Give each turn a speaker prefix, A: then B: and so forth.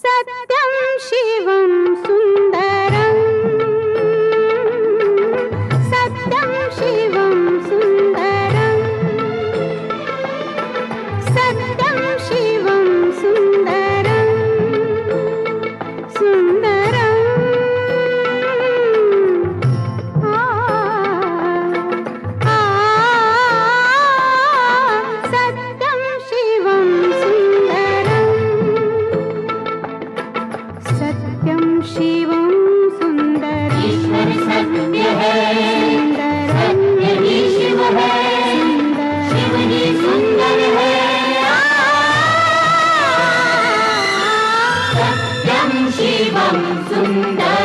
A: सत्यं शिवं सुन्दरं सत्यं शिवं सुन्दरं सत्यं शिवं सुन्दरं सुन्दरं सत्यं शिवं सुन्दरं सत्यं शिवं सुन्दरं
B: ईश्वर सत्य है, सत्य ही शिव है, शिव ही सुंदर है। सत्यं शिवं सुन्दरम्।